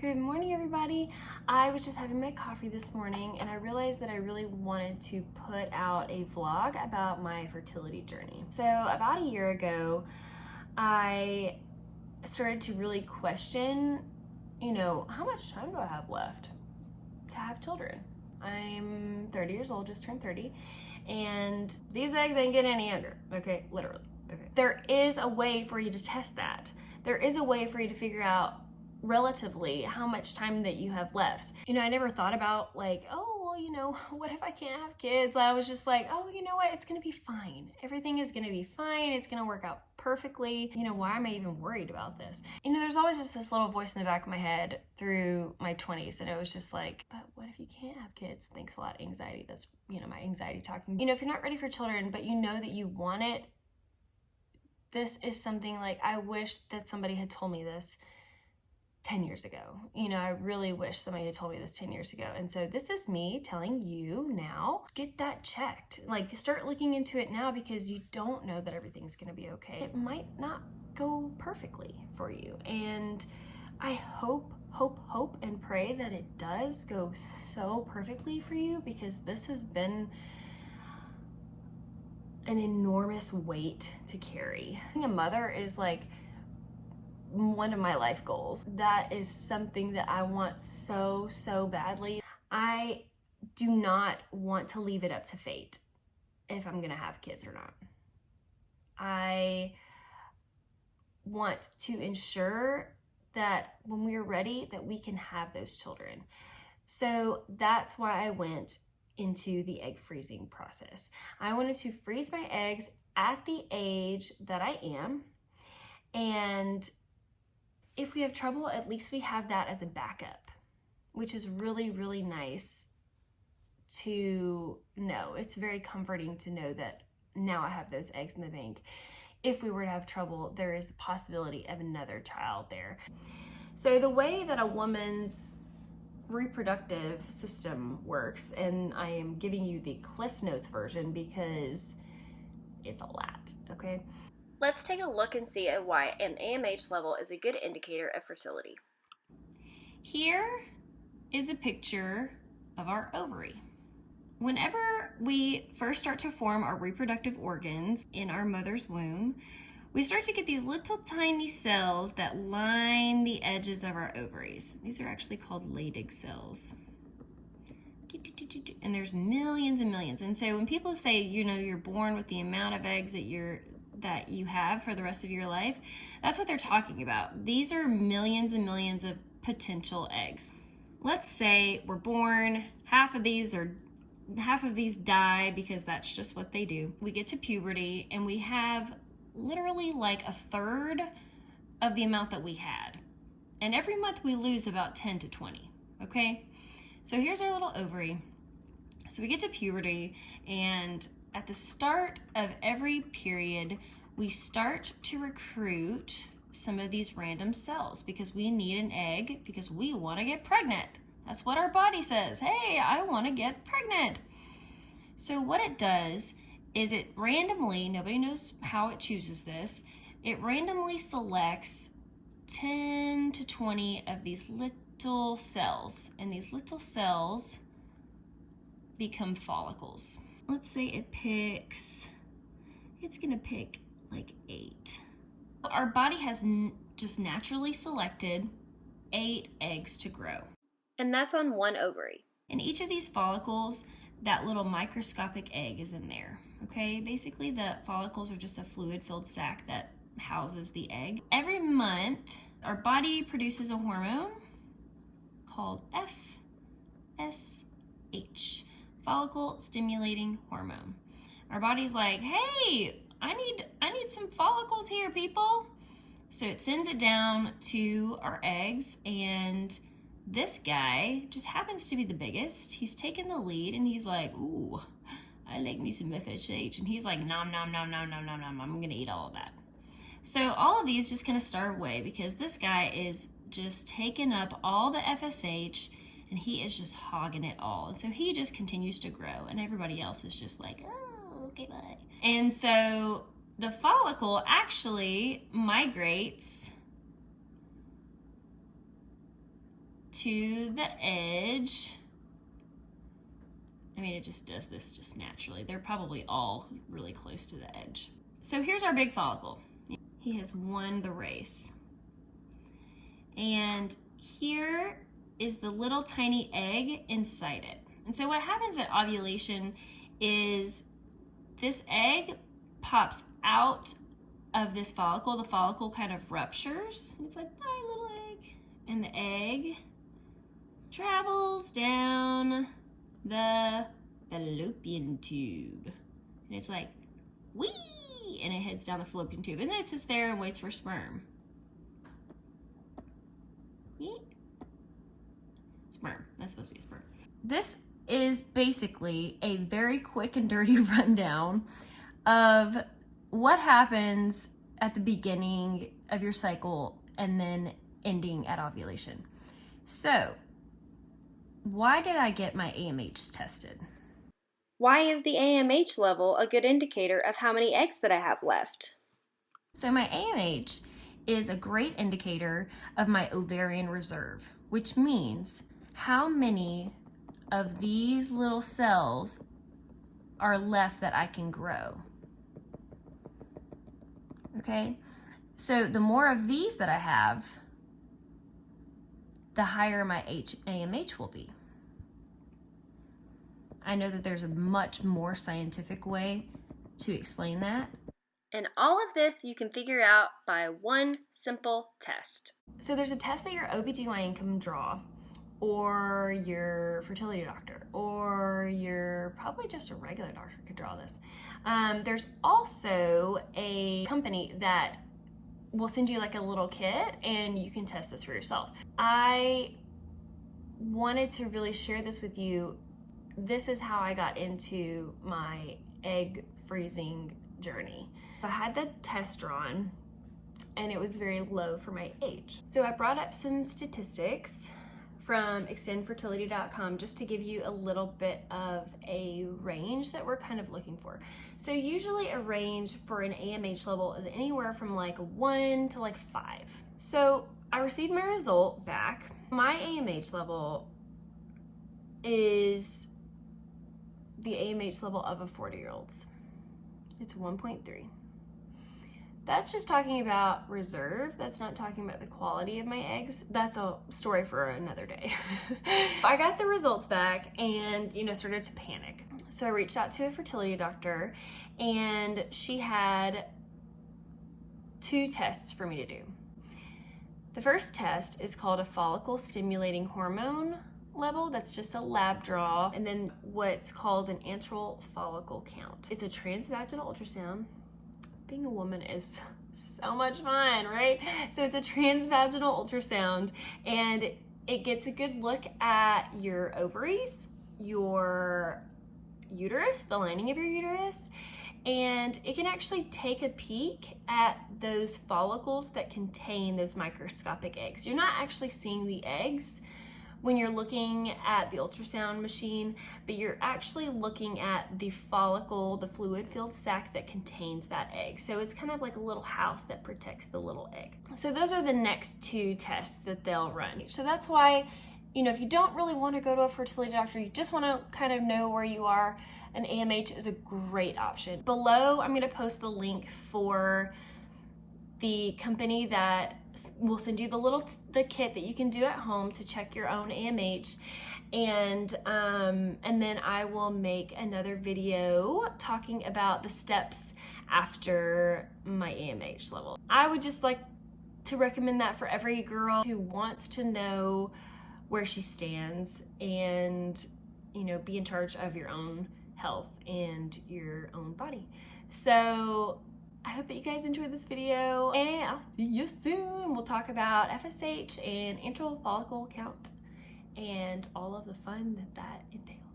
Good morning, everybody. I was just having my coffee this morning and I realized that I really wanted to put out a vlog about my fertility journey. So about a year ago, I started to really question, how much time do I have left to have children? I'm 30 years old, just turned 30, and these eggs ain't getting any younger, okay? Literally, okay? There is a way for you to test that. There is a way for you to figure out relatively how much time that you have left. I never thought about like, oh, well, what if I can't have kids? I was just like, oh, you know what? It's gonna be fine. Everything is gonna be fine. It's gonna work out perfectly. Why am I even worried about this? There's always just this little voice in the back of my head through my 20s, and it was just like, but what if you can't have kids? Thanks a lot, anxiety. That's, my anxiety talking. If you're not ready for children, but you know that you want it, this is something like, I wish that somebody had told me this 10 years ago. I really wish somebody had told me this 10 years ago. And so this is me telling you now, get that checked. Like, start looking into it now, because you don't know that everything's gonna be okay. It might not go perfectly for you. And I hope and pray that it does go so perfectly for you, because this has been an enormous weight to carry. Being a mother is like one of my life goals. That is something that I want so badly. I do not want to leave it up to fate if I'm gonna have kids or not. I want to ensure that when we are ready, that we can have those children. So that's why I went into the egg freezing process. I wanted to freeze my eggs at the age that I am, and if we have trouble, at least we have that as a backup, which is really nice to know. It's very comforting to know that now I have those eggs in the bank. If we were to have trouble, there is the possibility of another child there. So the way that a woman's reproductive system works, and I am giving you the Cliff Notes version because it's a lot, okay? Let's take a look and see at why an AMH level is a good indicator of fertility. Here is a picture of our ovary. Whenever we first start to form our reproductive organs in our mother's womb, we start to get these little tiny cells that line the edges of our ovaries. These are actually called Leydig cells. And there's millions and millions. And so when people say, you're born with the amount of eggs that you have for the rest of your life, that's what they're talking about. These are millions and millions of potential eggs. Let's say we're born, half of these die because that's just what they do. We get to puberty and we have literally like a third of the amount that we had. And every month we lose about 10 to 20, okay? So here's our little ovary. So we get to puberty, and at the start of every period, we start to recruit some of these random cells because we need an egg because we want to get pregnant. That's what our body says. Hey, I want to get pregnant. So what it does is it randomly, nobody knows how it chooses this, it randomly selects 10 to 20 of these little cells, and these little cells become follicles. Let's say it's gonna pick like 8. Our body has just naturally selected 8 eggs to grow. And that's on one ovary. In each of these follicles, that little microscopic egg is in there, okay? Basically, the follicles are just a fluid-filled sac that houses the egg. Every month, our body produces a hormone called FSH, follicle stimulating hormone. Our body's like, hey, I need some follicles here, people. So it sends it down to our eggs, and this guy just happens to be the biggest. He's taken the lead, and he's like, ooh, I like me some FSH. And he's like, nom, nom, nom, nom, nom, nom, nom. I'm gonna eat all of that. So all of these just kind of starve away because this guy is just taking up all the FSH, and he is just hogging it all. And so he just continues to grow, and everybody else is just like, oh, okay, bye. And so the follicle actually migrates to the edge. I mean, it just does this just naturally. They're probably all really close to the edge. So here's our big follicle. He has won the race. And here is the little tiny egg inside it. And so what happens at ovulation is this egg pops out of this follicle. The follicle kind of ruptures. It's like, bye, little egg. And the egg travels down the fallopian tube. And it's like, whee! And it heads down the fallopian tube. And then it sits there and waits for sperm. Sperm. That's supposed to be a sperm. This is basically a very quick and dirty rundown of what happens at the beginning of your cycle and then ending at ovulation. So, why did I get my AMH tested? Why is the AMH level a good indicator of how many eggs that I have left? So my AMH is a great indicator of my ovarian reserve, which means how many of these little cells are left that I can grow. Okay, so the more of these that I have, the higher my AMH will be. I know that there's a much more scientific way to explain that. And all of this you can figure out by one simple test. So there's a test that your OBGYN can draw, or your fertility doctor, or your probably just a regular doctor could draw this. There's also a company that will send you like a little kit and you can test this for yourself. I wanted to really share this with you. This is how I got into my egg freezing journey. I had the test drawn and it was very low for my age. So I brought up some statistics from extendfertility.com just to give you a little bit of a range that we're kind of looking for. So usually a range for an AMH level is anywhere from like 1 to like 5. So I received my result back. My AMH level is the AMH level of a 40-year-old's. It's 1.3. That's just talking about reserve. That's not talking about the quality of my eggs. That's a story for another day. I got the results back and, started to panic. So I reached out to a fertility doctor and she had 2 tests for me to do. The first test is called a follicle stimulating hormone level. That's just a lab draw. And then what's called an antral follicle count. It's a transvaginal ultrasound. Being a woman is so much fun, right? So it's a transvaginal ultrasound and it gets a good look at your ovaries, your uterus, the lining of your uterus, and it can actually take a peek at those follicles that contain those microscopic eggs. You're not actually seeing the eggs when you're looking at the ultrasound machine, but you're actually looking at the follicle, the fluid-filled sac that contains that egg. So it's kind of like a little house that protects the little egg. So those are the next 2 tests that they'll run. So that's why, if you don't really want to go to a fertility doctor, you just want to kind of know where you are, an AMH is a great option. Below, I'm going to post the link for the company that will send you the kit that you can do at home to check your own AMH, and then I will make another video talking about the steps after my AMH level. I would just like to recommend that for every girl who wants to know where she stands and be in charge of your own health and your own body. So I hope that you guys enjoyed this video and I'll see you soon. We'll talk about FSH and antral follicle count and all of the fun that entails.